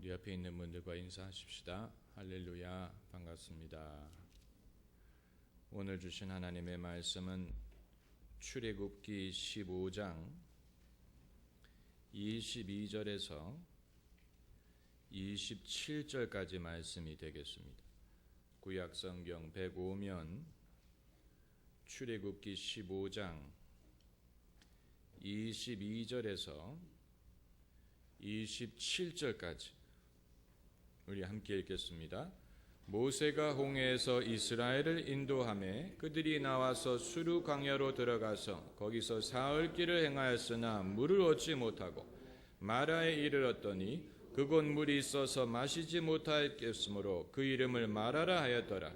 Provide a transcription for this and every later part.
우리 옆에 있는 분들과 인사하십시다. 할렐루야, 반갑습니다. 오늘 주신 하나님의 말씀은 출애굽기 15장 22절에서 27절까지 말씀이 되겠습니다. 구약성경 105면 출애굽기 15장 22절에서 27절까지 우리 함께 읽겠습니다. 모세가 홍해에서 이스라엘을 인도하매 그들이 나와서 수르 광야로 들어가서 거기서 사흘 길을 행하였으나 물을 얻지 못하고 마라에 이르렀더니 그곳 물이 있어서 마시지 못하였으므로 그 이름을 마라라 하였더라.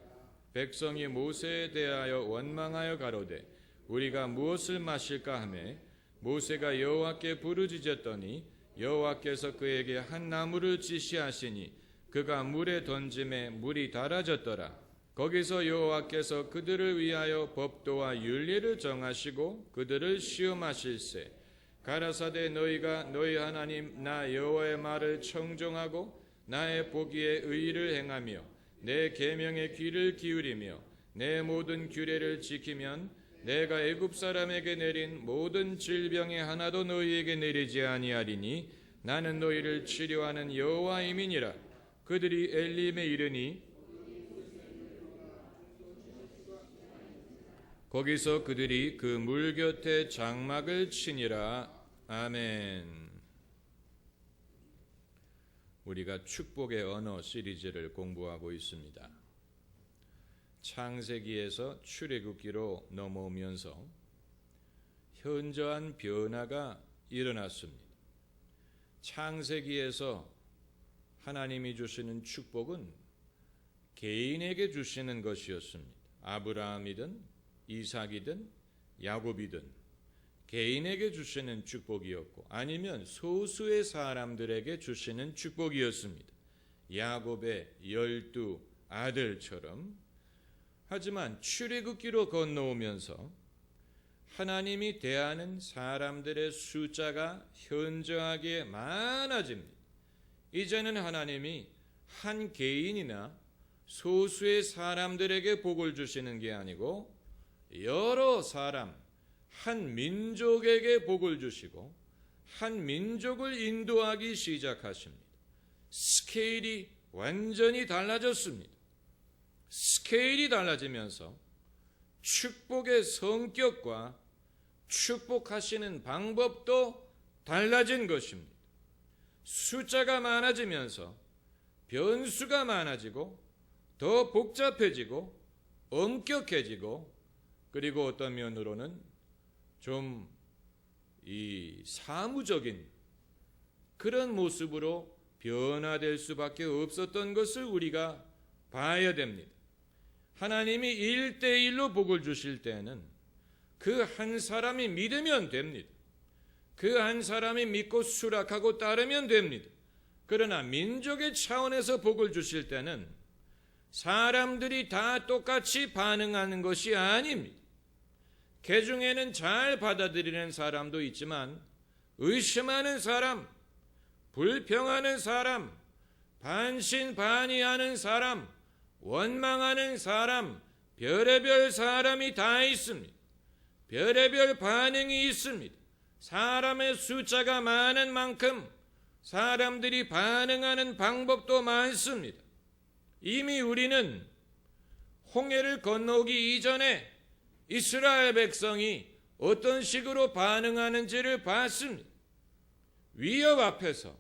백성이 모세에 대하여 원망하여 가로되 우리가 무엇을 마실까 하매 모세가 여호와께 부르짖었더니 여호와께서 그에게 한 나무를 지시하시니 그가 물에 던짐에 물이 달아졌더라. 거기서 여호와께서 그들을 위하여 법도와 율례를 정하시고 그들을 시험하실세 가라사대 너희가 너희 하나님 나 여호와의 말을 청종하고 나의 보기에 의를 행하며 내 계명에 귀를 기울이며 내 모든 규례를 지키면 내가 애굽 사람에게 내린 모든 질병에 하나도 너희에게 내리지 아니하리니 나는 너희를 치료하는 여호와임이니라. 그들이 엘림에 이르니 거기서 그들이 그 물 곁에 장막을 치니라. 아멘. 우리가 축복의 언어 시리즈를 공부하고 있습니다. 창세기에서 출애굽기로 넘어오면서 현저한 변화가 일어났습니다. 창세기에서 하나님이 주시는 축복은 개인에게 주시는 것이었습니다. 아브라함이든 이삭이든 야곱이든 개인에게 주시는 축복이었고 아니면 소수의 사람들에게 주시는 축복이었습니다. 야곱의 12 아들처럼. 하지만 출애굽기로 건너오면서 하나님이 대하는 사람들의 숫자가 현저하게 많아집니다. 이제는 하나님이 한 개인이나 소수의 사람들에게 복을 주시는 게 아니고 여러 사람, 한 민족에게 복을 주시고 한 민족을 인도하기 시작하십니다. 스케일이 완전히 달라졌습니다. 스케일이 달라지면서 축복의 성격과 축복하시는 방법도 달라진 것입니다. 숫자가 많아지면서 변수가 많아지고 더 복잡해지고 엄격해지고 그리고 어떤 면으로는 좀 이 사무적인 그런 모습으로 변화될 수밖에 없었던 것을 우리가 봐야 됩니다. 하나님이 1대1로 복을 주실 때는 그 한 사람이 믿으면 됩니다. 그 한 사람이 믿고 수락하고 따르면 됩니다. 그러나 민족의 차원에서 복을 주실 때는 사람들이 다 똑같이 반응하는 것이 아닙니다. 그 중에는 잘 받아들이는 사람도 있지만 의심하는 사람, 불평하는 사람, 반신반의하는 사람, 원망하는 사람, 별의별 사람이 다 있습니다. 별의별 반응이 있습니다. 사람의 숫자가 많은 만큼 사람들이 반응하는 방법도 많습니다. 이미 우리는 홍해를 건너오기 이전에 이스라엘 백성이 어떤 식으로 반응하는지를 봤습니다. 위협 앞에서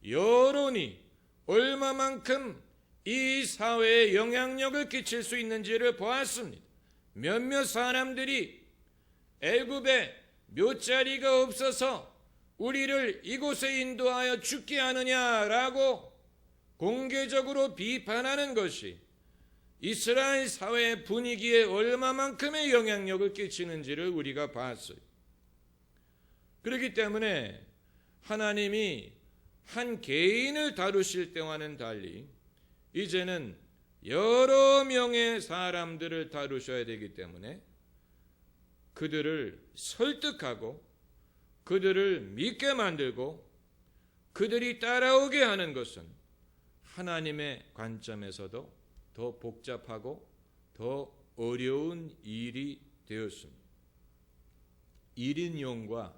여론이 얼마만큼 이 사회에 영향력을 끼칠 수 있는지를 보았습니다. 몇몇 사람들이 애굽에 묘자리가 없어서 우리를 이곳에 인도하여 죽게 하느냐라고 공개적으로 비판하는 것이 이스라엘 사회의 분위기에 얼마만큼의 영향력을 끼치는지를 우리가 봤어요. 그렇기 때문에 하나님이 한 개인을 다루실 때와는 달리 이제는 여러 명의 사람들을 다루셔야 되기 때문에 그들을 설득하고 그들을 믿게 만들고 그들이 따라오게 하는 것은 하나님의 관점에서도 더 복잡하고 더 어려운 일이 되었습니다. 1인용과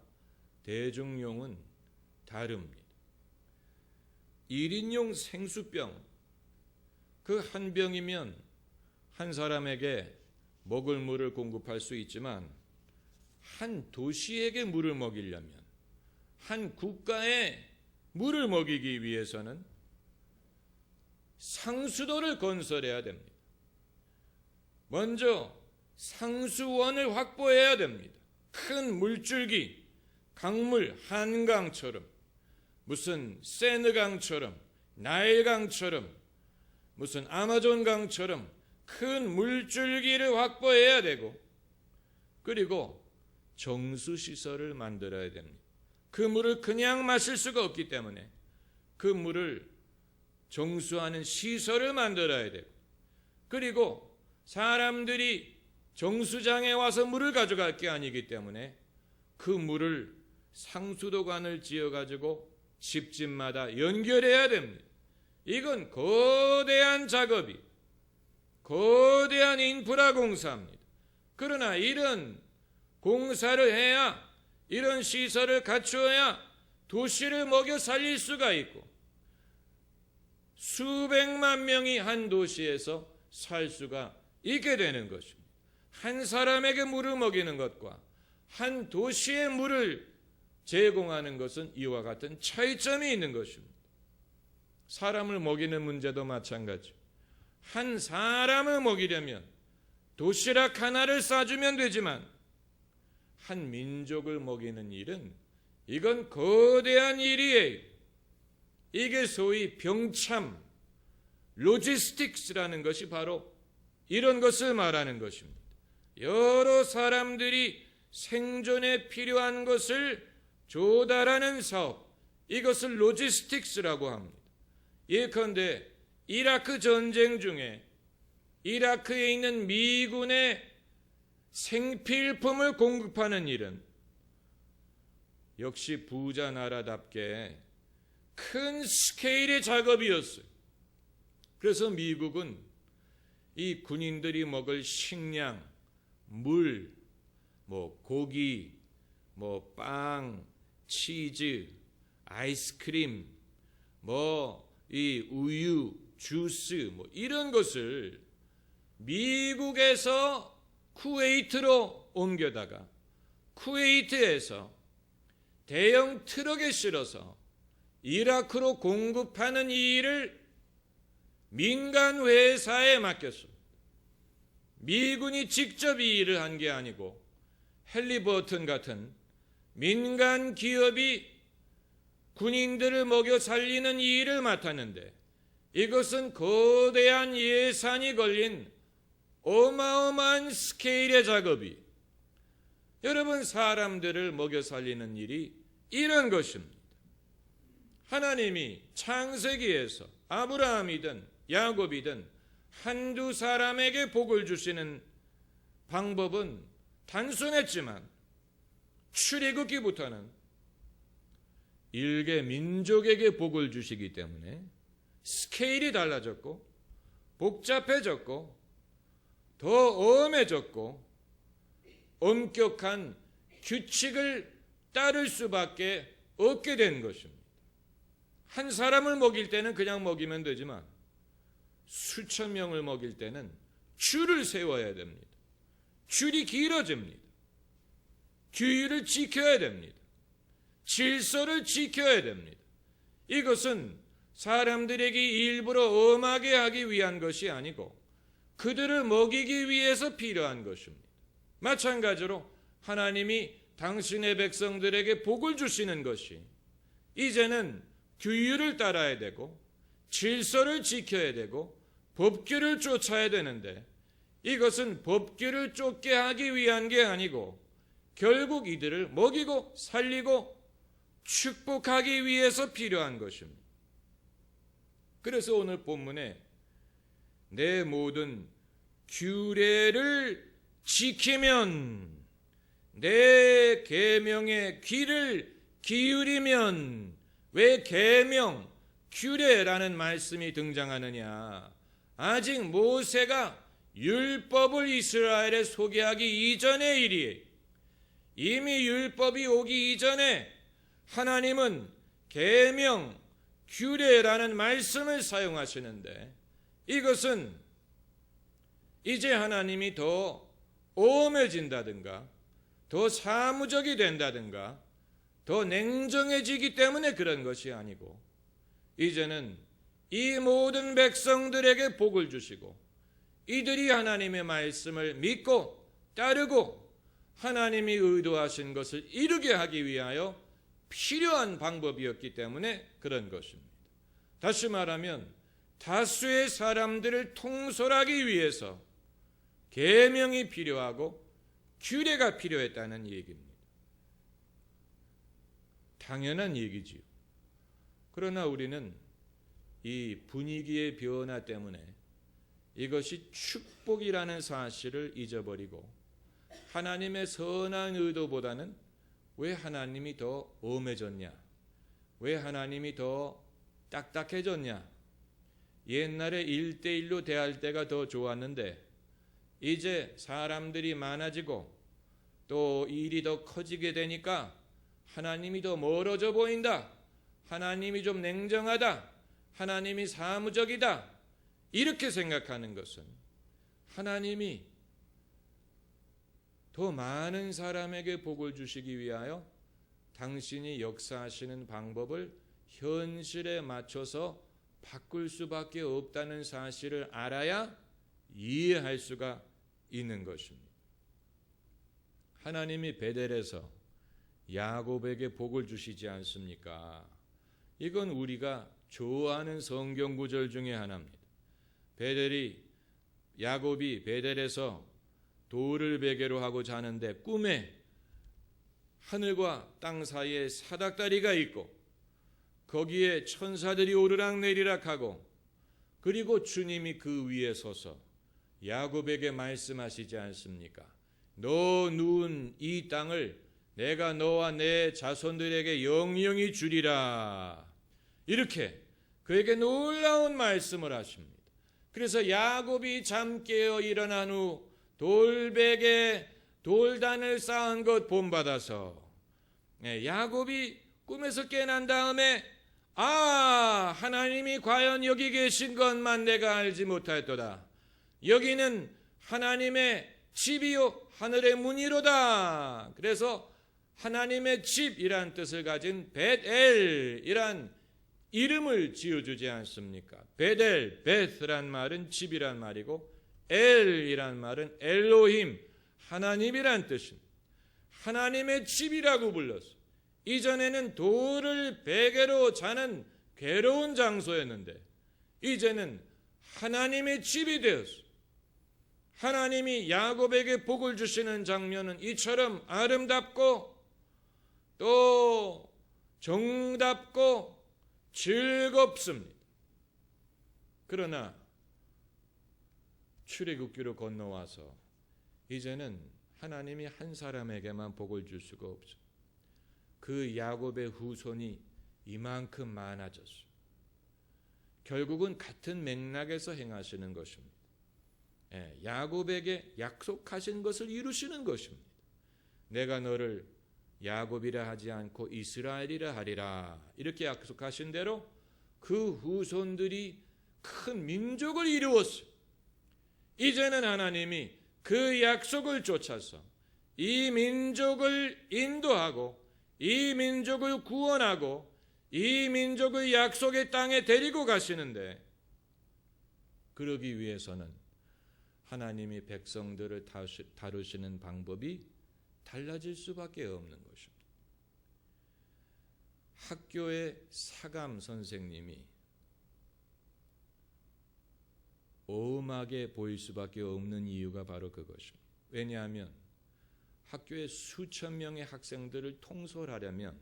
대중용은 다릅니다. 1인용 생수병, 그 한 병이면 한 사람에게 먹을 물을 공급할 수 있지만 한 도시에게 물을 먹이려면, 한 국가에 물을 먹이기 위해서는 상수도를 건설해야 됩니다. 먼저 상수원을 확보해야 됩니다. 큰 물줄기, 강물, 한강처럼, 무슨 세느강처럼, 나일강처럼, 무슨 아마존강처럼 큰 물줄기를 확보해야 되고, 그리고 정수시설을 만들어야 됩니다. 그 물을 그냥 마실 수가 없기 때문에 그 물을 정수하는 시설을 만들어야 되고, 그리고 사람들이 정수장에 와서 물을 가져갈 게 아니기 때문에 그 물을 상수도관을 지어가지고 집집마다 연결해야 됩니다. 이건 거대한 작업이, 거대한 인프라 공사입니다. 그러나 이런 공사를 해야, 이런 시설을 갖추어야 도시를 먹여 살릴 수가 있고, 수백만 명이 한 도시에서 살 수가 있게 되는 것입니다. 한 사람에게 물을 먹이는 것과 한 도시에 물을 제공하는 것은 이와 같은 차이점이 있는 것입니다. 사람을 먹이는 문제도 마찬가지. 한 사람을 먹이려면 도시락 하나를 싸주면 되지만 한 민족을 먹이는 일은, 이건 거대한 일이에요. 이게 소위 병참, 로지스틱스라는 것이 바로 이런 것을 말하는 것입니다. 여러 사람들이 생존에 필요한 것을 조달하는 사업, 이것을 로지스틱스라고 합니다. 예컨대 이라크 전쟁 중에 이라크에 있는 미군의 생필품을 공급하는 일은 역시 부자 나라답게 큰 스케일의 작업이었어요. 그래서 미국은 이 군인들이 먹을 식량, 물, 고기, 빵, 치즈, 아이스크림, 이 우유, 주스, 이런 것을 미국에서 쿠웨이트로 옮겨다가 쿠웨이트에서 대형 트럭에 실어서 이라크로 공급하는 이 일을 민간 회사에 맡겼습니다. 미군이 직접 이 일을 한 게 아니고 헬리버튼 같은 민간 기업이 군인들을 먹여 살리는 이 일을 맡았는데, 이것은 거대한 예산이 걸린 어마어마한 스케일의 작업이, 여러분, 사람들을 먹여 살리는 일이 이런 것입니다. 하나님이 창세기에서 아브라함이든 야곱이든 한두 사람에게 복을 주시는 방법은 단순했지만 출애굽기부터는 일개 민족에게 복을 주시기 때문에 스케일이 달라졌고 복잡해졌고 더 엄해졌고 엄격한 규칙을 따를 수밖에 없게 된 것입니다. 한 사람을 먹일 때는 그냥 먹이면 되지만 수천 명을 먹일 때는 줄을 세워야 됩니다. 줄이 길어집니다. 규율을 지켜야 됩니다. 질서를 지켜야 됩니다. 이것은 사람들에게 일부러 엄하게 하기 위한 것이 아니고 그들을 먹이기 위해서 필요한 것입니다. 마찬가지로 하나님이 당신의 백성들에게 복을 주시는 것이 이제는 규율을 따라야 되고 질서를 지켜야 되고 법규를 쫓아야 되는데, 이것은 법규를 쫓게 하기 위한 게 아니고 결국 이들을 먹이고 살리고 축복하기 위해서 필요한 것입니다. 그래서 오늘 본문에 내 모든 규례를 지키면, 내 계명의 귀를 기울이면, 왜 계명, 규례라는 말씀이 등장하느냐? 아직 모세가 율법을 이스라엘에 소개하기 이전의 일이에요. 이미 율법이 오기 이전에 하나님은 계명, 규례라는 말씀을 사용하시는데, 이것은 이제 하나님이 더 엄해진다든가 더 사무적이 된다든가 더 냉정해지기 때문에 그런 것이 아니고, 이제는 이 모든 백성들에게 복을 주시고 이들이 하나님의 말씀을 믿고 따르고 하나님이 의도하신 것을 이루게 하기 위하여 필요한 방법이었기 때문에 그런 것입니다. 다시 말하면 다수의 사람들을 통솔하기 위해서 계명이 필요하고 규례가 필요했다는 얘기입니다. 당연한 얘기지요. 그러나 우리는 이 분위기의 변화 때문에 이것이 축복이라는 사실을 잊어버리고 하나님의 선한 의도보다는 왜 하나님이 더 엄해졌냐? 왜 하나님이 더 딱딱해졌냐? 옛날에 1대1로 대할 때가 더 좋았는데 이제 사람들이 많아지고 또 일이 더 커지게 되니까 하나님이 더 멀어져 보인다. 하나님이 좀 냉정하다. 하나님이 사무적이다. 이렇게 생각하는 것은 하나님이 더 많은 사람에게 복을 주시기 위하여 당신이 역사하시는 방법을 현실에 맞춰서 바꿀 수밖에 없다는 사실을 알아야 이해할 수가 있는 것입니다. 하나님이 베델에서 야곱에게 복을 주시지 않습니까? 이건 우리가 좋아하는 성경 구절 중에 하나입니다. 야곱이 베델에서 돌을 베개로 하고 자는데 꿈에 하늘과 땅 사이에 사닥다리가 있고 거기에 천사들이 오르락내리락 하고 그리고 주님이 그 위에 서서 야곱에게 말씀하시지 않습니까? 너 누운 이 땅을 내가 너와 내 자손들에게 영영히 주리라. 이렇게 그에게 놀라운 말씀을 하십니다. 그래서 야곱이 잠 깨어 일어난 후 돌베개 돌단을 쌓은 것 본받아서 야곱이 꿈에서 깨난 다음에 하나님이 과연 여기 계신 것만 내가 알지 못하였도다. 여기는 하나님의 집이요 하늘의 문이로다. 그래서 하나님의 집이란 뜻을 가진 벳엘이란 이름을 지어주지 않습니까? 베델, 베스란 말은 집이란 말이고 엘이란 말은 엘로힘, 하나님이란 뜻입니다. 하나님의 집이라고 불렀어. 이전에는 돌을 베개로 자는 괴로운 장소였는데 이제는 하나님의 집이 되었어. 하나님이 야곱에게 복을 주시는 장면은 이처럼 아름답고 또 정답고 즐겁습니다. 그러나 출애굽기로 건너와서 이제는 하나님이 한 사람에게만 복을 줄 수가 없어. 그 야곱의 후손이 이만큼 많아졌어. 결국은 같은 맥락에서 행하시는 것입니다. 야곱에게 약속하신 것을 이루시는 것입니다. 내가 너를 야곱이라 하지 않고 이스라엘이라 하리라. 이렇게 약속하신 대로 그 후손들이 큰 민족을 이루었어요. 이제는 하나님이 그 약속을 쫓아서 이 민족을 인도하고 이 민족을 구원하고 이 민족을 약속의 땅에 데리고 가시는데 그러기 위해서는 하나님이 백성들을 다루시는 방법이 달라질 수밖에 없는 것입니다. 학교의 사감 선생님이 어음하게 보일 수밖에 없는 이유가 바로 그것입니다. 왜냐하면 학교에 수천 명의 학생들을 통솔하려면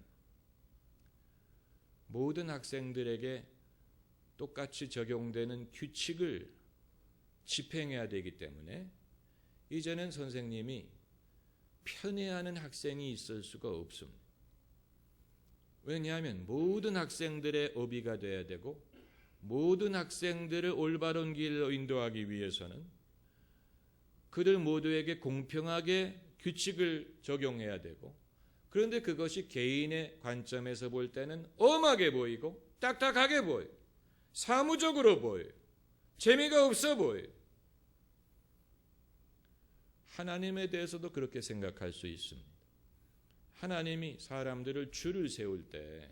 모든 학생들에게 똑같이 적용되는 규칙을 집행해야 되기 때문에 이제는 선생님이 편애하는 학생이 있을 수가 없습니다. 왜냐하면 모든 학생들의 어비가 되어야 되고 모든 학생들을 올바른 길로 인도하기 위해서는 그들 모두에게 공평하게 규칙을 적용해야 되고, 그런데 그것이 개인의 관점에서 볼 때는 엄하게 보이고 딱딱하게 보여요. 사무적으로 보여요. 재미가 없어 보여요. 하나님에 대해서도 그렇게 생각할 수 있습니다. 하나님이 사람들을 줄을 세울 때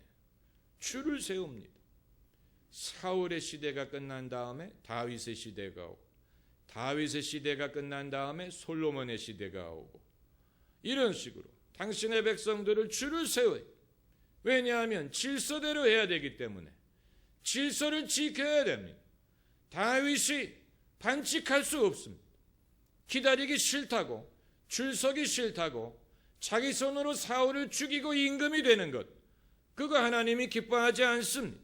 줄을 세웁니다. 사울의 시대가 끝난 다음에 다윗의 시대가 오고, 다윗의 시대가 끝난 다음에 솔로몬의 시대가 오고, 이런 식으로 당신의 백성들을 줄을 세워요. 왜냐하면 질서대로 해야 되기 때문에 질서를 지켜야 됩니다. 다윗이 반칙할 수 없습니다. 기다리기 싫다고, 줄 서기 싫다고 자기 손으로 사울을 죽이고 임금이 되는 것, 그거 하나님이 기뻐하지 않습니다.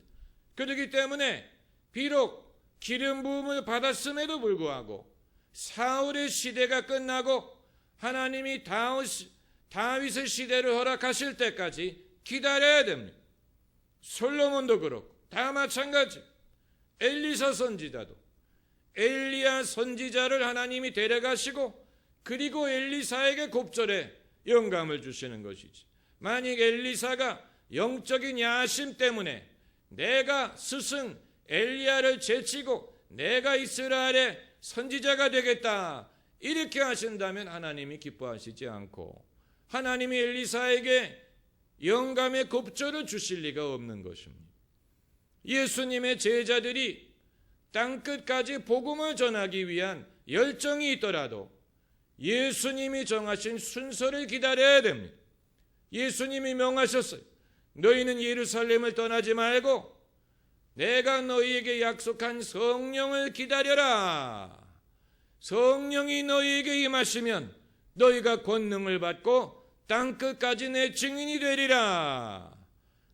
그렇기 때문에 비록 기름 부음을 받았음에도 불구하고 사울의 시대가 끝나고 하나님이 다윗의 시대를 허락하실 때까지 기다려야 됩니다. 솔로몬도 그렇고 다 마찬가지. 엘리사 선지자도 엘리야 선지자를 하나님이 데려가시고 그리고 엘리사에게 곱절에 영감을 주시는 것이지, 만약 엘리사가 영적인 야심 때문에 내가 스승 엘리야를 제치고 내가 이스라엘의 선지자가 되겠다 이렇게 하신다면 하나님이 기뻐하시지 않고 하나님이 엘리사에게 영감의 곱절을 주실 리가 없는 것입니다. 예수님의 제자들이 땅끝까지 복음을 전하기 위한 열정이 있더라도 예수님이 정하신 순서를 기다려야 됩니다. 예수님이 명하셨어요. 너희는 예루살렘을 떠나지 말고 내가 너희에게 약속한 성령을 기다려라. 성령이 너희에게 임하시면 너희가 권능을 받고 땅끝까지 내 증인이 되리라.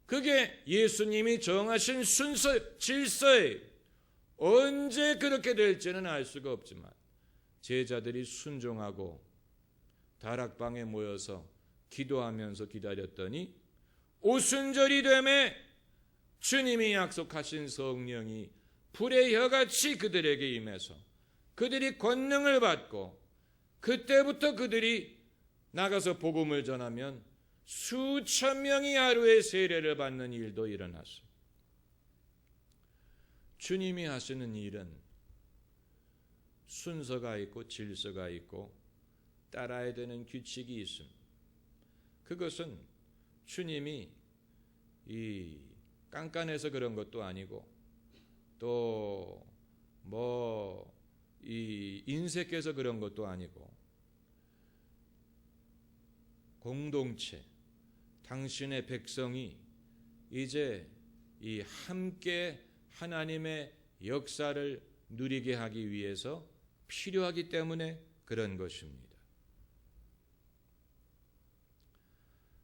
그게 예수님이 정하신 순서, 질서예요. 언제 그렇게 될지는 알 수가 없지만 제자들이 순종하고 다락방에 모여서 기도하면서 기다렸더니 오순절이 되매 주님이 약속하신 성령이 불의 혀같이 그들에게 임해서 그들이 권능을 받고, 그때부터 그들이 나가서 복음을 전하면 수천 명이 하루에 세례를 받는 일도 일어났습니다. 주님이 하시는 일은 순서가 있고 질서가 있고 따라야 되는 규칙이 있습니다. 그것은 주님이 이 깐깐해서 그런 것도 아니고 또 이 인색해서 그런 것도 아니고 공동체, 당신의 백성이 이제 이 함께 하나님의 역사를 누리게 하기 위해서 필요하기 때문에 그런 것입니다.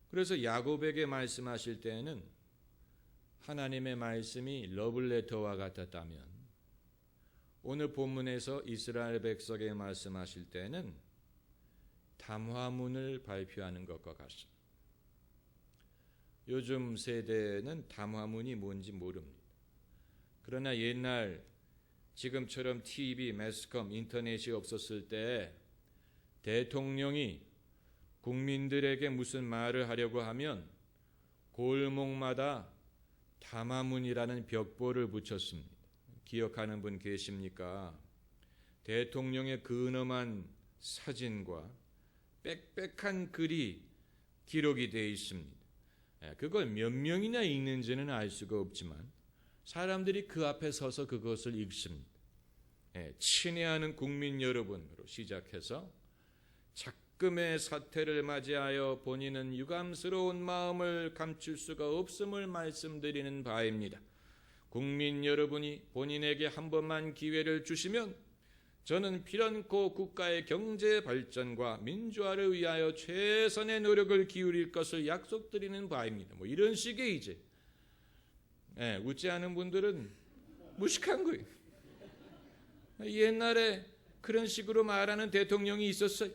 그래서 야곱에게 말씀하실 때에는 하나님의 말씀이 러블레터와 같았다면 오늘 본문에서 이스라엘 백성에게 말씀하실 때는 담화문을 발표하는 것과 같습니다. 요즘 세대는 담화문이 뭔지 모릅니다. 그러나 옛날 지금처럼 TV, 매스컴, 인터넷이 없었을 때 대통령이 국민들에게 무슨 말을 하려고 하면 골목마다 담화문이라는 벽보를 붙였습니다. 기억하는 분 계십니까? 대통령의 근엄한 사진과 빽빽한 글이 기록이 되어 있습니다. 그걸 몇 명이나 읽는지는 알 수가 없지만 사람들이 그 앞에 서서 그것을 읽습니다. 친애하는 국민 여러분으로 시작해서 작금의 사태를 맞이하여 본인은 유감스러운 마음을 감출 수가 없음을 말씀드리는 바입니다. 국민 여러분이 본인에게 한 번만 기회를 주시면 저는 피런코 국가의 경제 발전과 민주화를 위하여 최선의 노력을 기울일 것을 약속드리는 바입니다. 뭐 이런 식의 이제 웃지 않은 분들은 무식한 거예요. 옛날에 그런 식으로 말하는 대통령이 있었어요.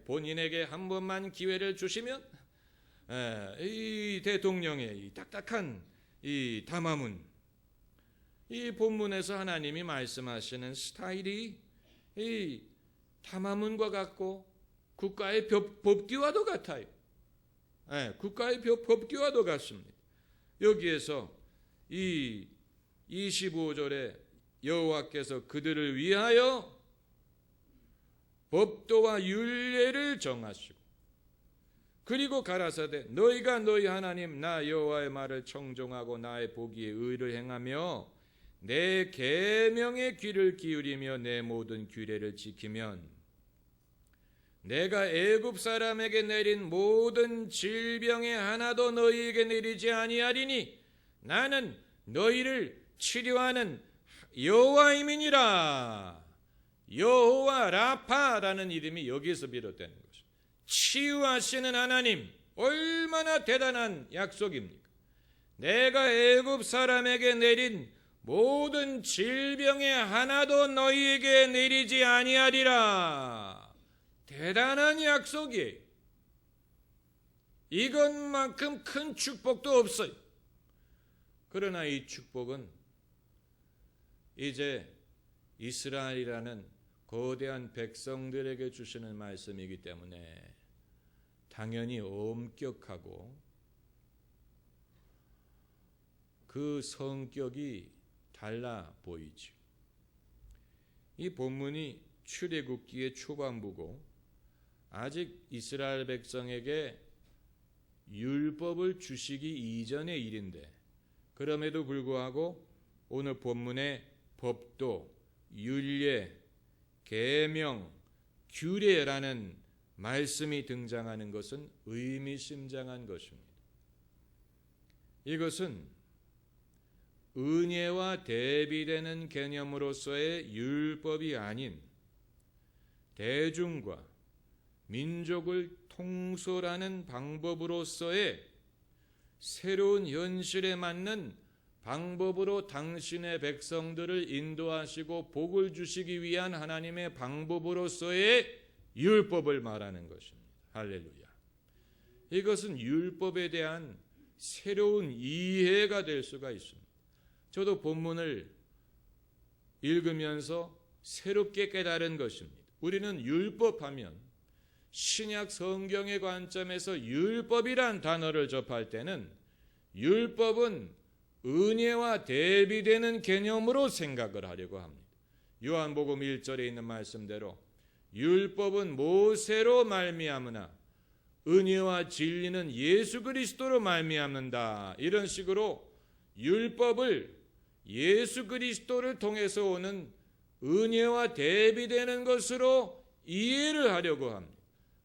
본인에게 한 번만 기회를 주시면 이 대통령의 이 딱딱한 이 담화문, 이 본문에서 하나님이 말씀하시는 스타일이 이 담화문과 같고 국가의 법규와도 같아요. 국가의 법규와도 같습니다. 여기에서 이 25절에 여호와께서 그들을 위하여 법도와 율례를 정하시고 그리고 가라사대 너희가 너희 하나님 나 여호와의 말을 청종하고 나의 보기에 의를 행하며 내 계명에 귀를 기울이며 내 모든 규례를 지키면 내가 애굽 사람에게 내린 모든 질병에 하나도 너희에게 내리지 아니하리니 나는 너희를 치료하는 여호와임이니라. 여호와 라파라는 이름이 여기서 비롯되는 것입니다. 치유하시는 하나님, 얼마나 대단한 약속입니까? 내가 애굽 사람에게 내린 모든 질병에 하나도 너희에게 내리지 아니하리라. 대단한 약속이에요. 이것만큼 큰 축복도 없어요. 그러나 이 축복은 이제 이스라엘이라는 거대한 백성들에게 주시는 말씀이기 때문에 당연히 엄격하고 그 성격이 달라 보이죠. 이 본문이 출애굽기의 초반부고 아직 이스라엘 백성에게 율법을 주시기 이전의 일인데 그럼에도 불구하고 오늘 본문의 법도, 율례, 계명, 규례라는 말씀이 등장하는 것은 의미심장한 것입니다. 이것은 은혜와 대비되는 개념으로서의 율법이 아닌 대중과 민족을 통솔하는 방법으로서의 새로운 현실에 맞는 방법으로 당신의 백성들을 인도하시고 복을 주시기 위한 하나님의 방법으로서의 율법을 말하는 것입니다. 할렐루야. 이것은 율법에 대한 새로운 이해가 될 수가 있습니다. 저도 본문을 읽으면서 새롭게 깨달은 것입니다. 우리는 율법하면 신약 성경의 관점에서 율법이란 단어를 접할 때는 율법은 은혜와 대비되는 개념으로 생각을 하려고 합니다. 요한복음 1절에 있는 말씀대로 율법은 모세로 말미암으나 은혜와 진리는 예수 그리스도로 말미암는다. 이런 식으로 율법을 예수 그리스도를 통해서 오는 은혜와 대비되는 것으로 이해를 하려고 합니다.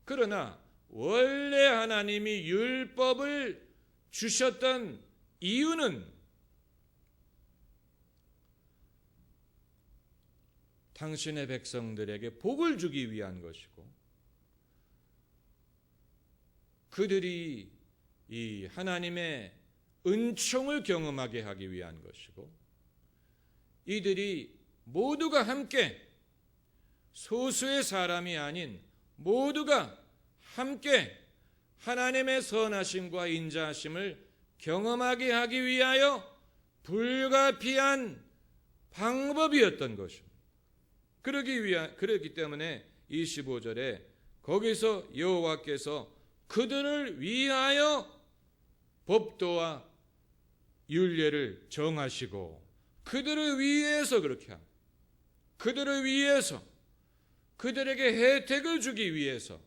그러나 원래 하나님이 율법을 주셨던 이유는 당신의 백성들에게 복을 주기 위한 것이고 그들이 이 하나님의 은총을 경험하게 하기 위한 것이고 이들이 모두가 함께 소수의 사람이 아닌 모두가 함께 하나님의 선하심과 인자하심을 경험하게 하기 위하여 불가피한 방법이었던 것입니다. 그렇기 때문에 25절에 거기서 여호와께서 그들을 위하여 법도와 율례를 정하시고 그들을 위해서 그렇게 합니다. 그들을 위해서 그들에게 혜택을 주기 위해서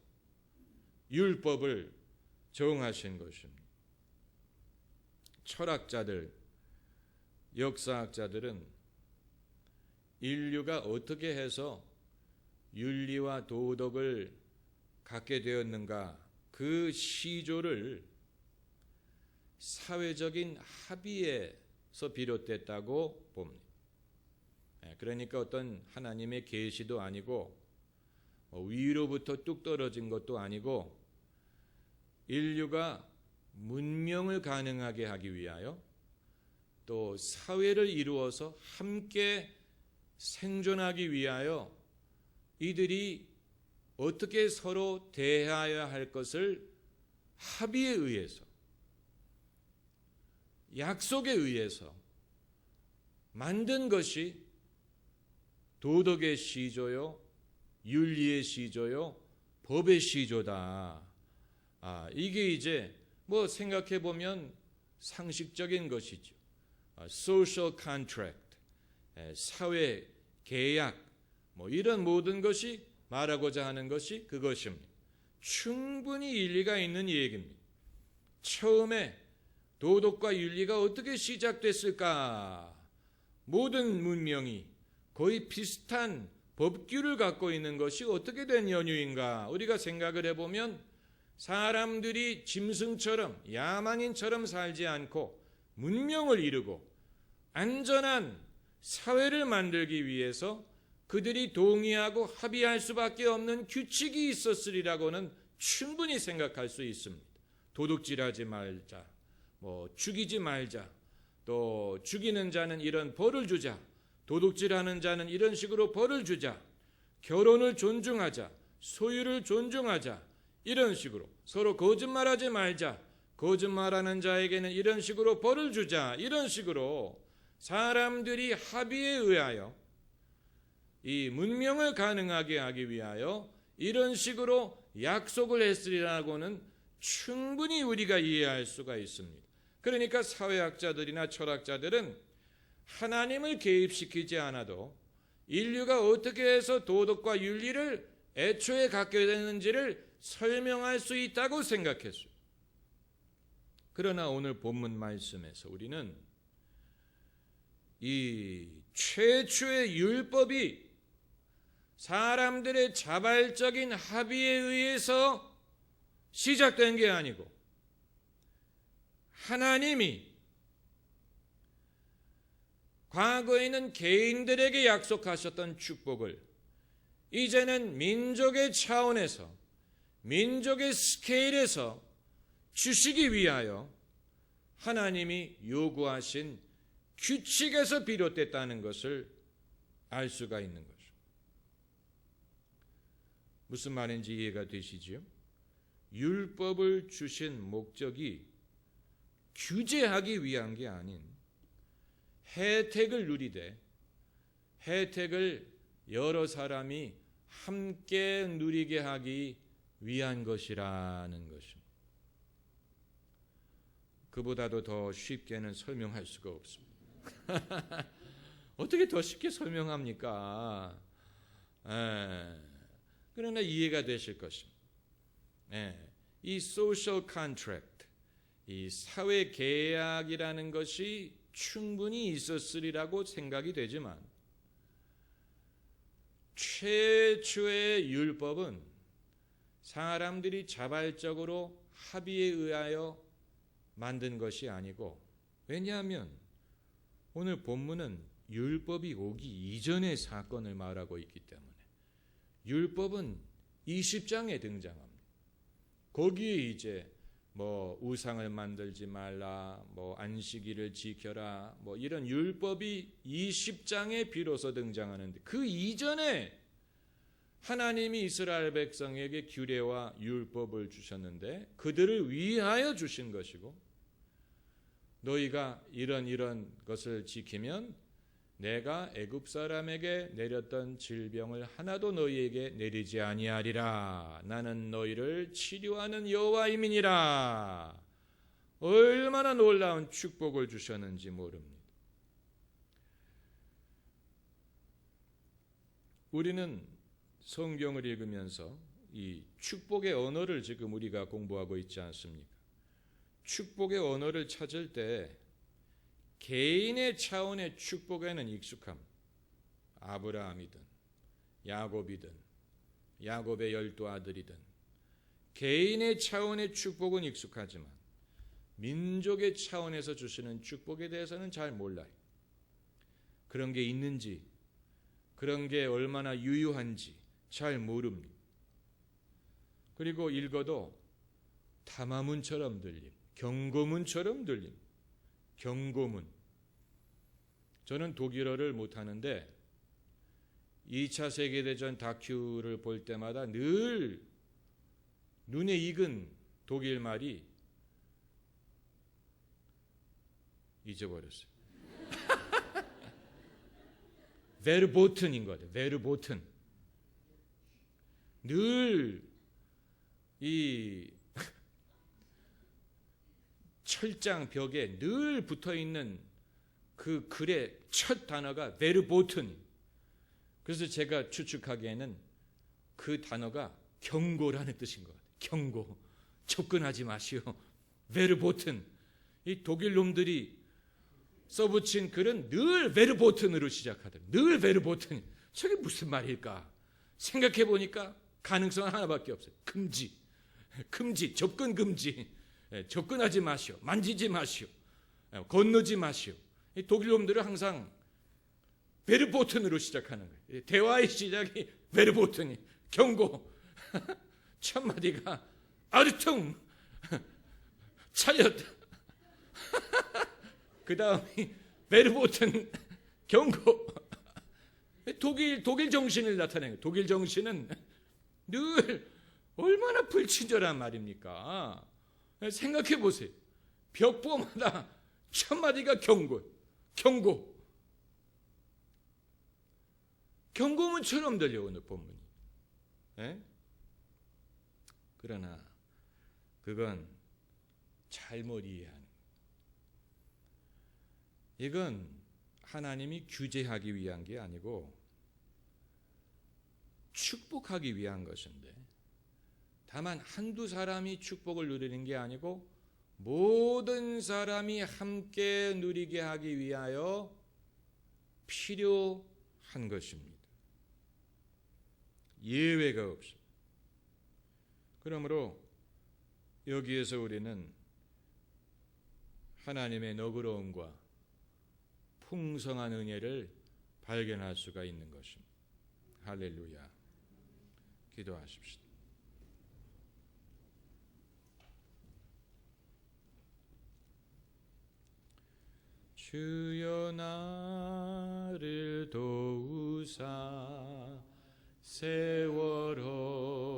율법을 정하신 것입니다. 철학자들, 역사학자들은 인류가 어떻게 해서 윤리와 도덕을 갖게 되었는가 그 시조를 사회적인 합의에서 비롯됐다고 봅니다. 그러니까 어떤 하나님의 계시도 아니고 위로부터 뚝 떨어진 것도 아니고 인류가 문명을 가능하게 하기 위하여 또 사회를 이루어서 함께 생존하기 위하여 이들이 어떻게 서로 대해야 할 것을 합의에 의해서, 약속에 의해서 만든 것이 도덕의 시조요, 윤리의 시조요, 법의 시조다. 이게 이제 뭐 생각해 보면 상식적인 것이죠. social contract, 사회 계약, 뭐 이런 모든 것이 말하고자 하는 것이 그것입니다. 충분히 일리가 있는 얘기입니다. 처음에 도덕과 윤리가 어떻게 시작됐을까? 모든 문명이 거의 비슷한 법규를 갖고 있는 것이 어떻게 된 연유인가? 우리가 생각을 해보면 사람들이 짐승처럼 야만인처럼 살지 않고 문명을 이루고 안전한 사회를 만들기 위해서 그들이 동의하고 합의할 수밖에 없는 규칙이 있었으리라고는 충분히 생각할 수 있습니다. 도둑질하지 말자, 뭐 죽이지 말자, 또 죽이는 자는 이런 벌을 주자, 도둑질하는 자는 이런 식으로 벌을 주자, 결혼을 존중하자, 소유를 존중하자, 이런 식으로 서로 거짓말하지 말자, 거짓말하는 자에게는 이런 식으로 벌을 주자, 이런 식으로 사람들이 합의에 의하여 이 문명을 가능하게 하기 위하여 이런 식으로 약속을 했으리라고는 충분히 우리가 이해할 수가 있습니다. 그러니까 사회학자들이나 철학자들은 하나님을 개입시키지 않아도 인류가 어떻게 해서 도덕과 윤리를 애초에 갖게 되는지를 설명할 수 있다고 생각했어요. 그러나 오늘 본문 말씀에서 우리는 이 최초의 율법이 사람들의 자발적인 합의에 의해서 시작된 게 아니고 하나님이 과거에는 개인들에게 약속하셨던 축복을 이제는 민족의 차원에서, 민족의 스케일에서 주시기 위하여 하나님이 요구하신 규칙에서 비롯됐다는 것을 알 수가 있는 거죠. 무슨 말인지 이해가 되시지요? 율법을 주신 목적이 규제하기 위한 게 아닌 혜택을 누리되 혜택을 여러 사람이 함께 누리게 하기 위한 것이라는 것입니다. 그보다도 더 쉽게는 설명할 수가 없습니다. 어떻게 더 쉽게 설명합니까? 그러나 이해가 되실 것입니다. 이 social contract, 이 사회 계약이라는 것이 충분히 있었으리라고 생각이 되지만 최초의 율법은 사람들이 자발적으로 합의에 의하여 만든 것이 아니고, 왜냐하면 오늘 본문은 율법이 오기 이전의 사건을 말하고 있기 때문에 율법은 20장에 등장합니다. 거기에 이제 뭐 우상을 만들지 말라, 뭐 안식일을 지켜라, 뭐 이런 율법이 20장에 비로소 등장하는데 그 이전에 하나님이 이스라엘 백성에게 규례와 율법을 주셨는데 그들을 위하여 주신 것이고, 너희가 이런 것을 지키면 내가 애굽 사람에게 내렸던 질병을 하나도 너희에게 내리지 아니하리라. 나는 너희를 치료하는 여호와임이니라. 얼마나 놀라운 축복을 주셨는지 모릅니다. 우리는 성경을 읽으면서 이 축복의 언어를 지금 우리가 공부하고 있지 않습니까? 축복의 언어를 찾을 때 개인의 차원의 축복에는 익숙합니다. 아브라함이든 야곱이든 야곱의 12아들이든 개인의 차원의 축복은 익숙하지만 민족의 차원에서 주시는 축복에 대해서는 잘 몰라요. 그런 게 있는지, 그런 게 얼마나 유효한지 잘 모릅니다. 그리고 읽어도 담화문처럼 들림, 경고문처럼 들림. 경고문. 저는 독일어를 못하는데 2차 세계대전 다큐를 볼 때마다 늘 눈에 익은 독일 말이 잊어버렸어요. 베르보튼인 것 같아요. 베르보튼. 늘 이 철장 벽에 늘 붙어있는 그 글의 첫 단어가 베르보튼. 그래서 제가 추측하기에는 그 단어가 경고라는 뜻인 것 같아요. 경고. 접근하지 마시오. 베르보튼. 이 독일 놈들이 써붙인 글은 늘 베르보튼으로 시작하더라고요. 늘 베르보튼. 저게 무슨 말일까? 생각해 보니까 가능성은 하나밖에 없어요. 금지. 금지. 접근 금지. 접근하지 마시오. 만지지 마시오. 건너지 마시오. 이 독일 놈들은 항상 베르보튼으로 시작하는 거예요. 대화의 시작이 베르보튼이 경고. 첫 마디가 아르퉁 차렷. 그 다음이 베르보튼 경고. 독일 정신을 나타내는 거예요. 독일 정신은 늘 얼마나 불친절한 말입니까? 생각해 보세요. 벽보마다 첫 마디가 경고. 경고. 경고문처럼 들려 오늘 본문이. 그러나 그건 잘못 이해하는. 이건 하나님이 규제하기 위한 게 아니고 축복하기 위한 것인데, 다만 한두 사람이 축복을 누리는 게 아니고 모든 사람이 함께 누리게 하기 위하여 필요한 것입니다. 예외가 없습니다. 그러므로 여기에서 우리는 하나님의 너그러움과 풍성한 은혜를 발견할 수가 있는 것입니다. 할렐루야. 기도하십시다. 주여 나를 도우사 세월호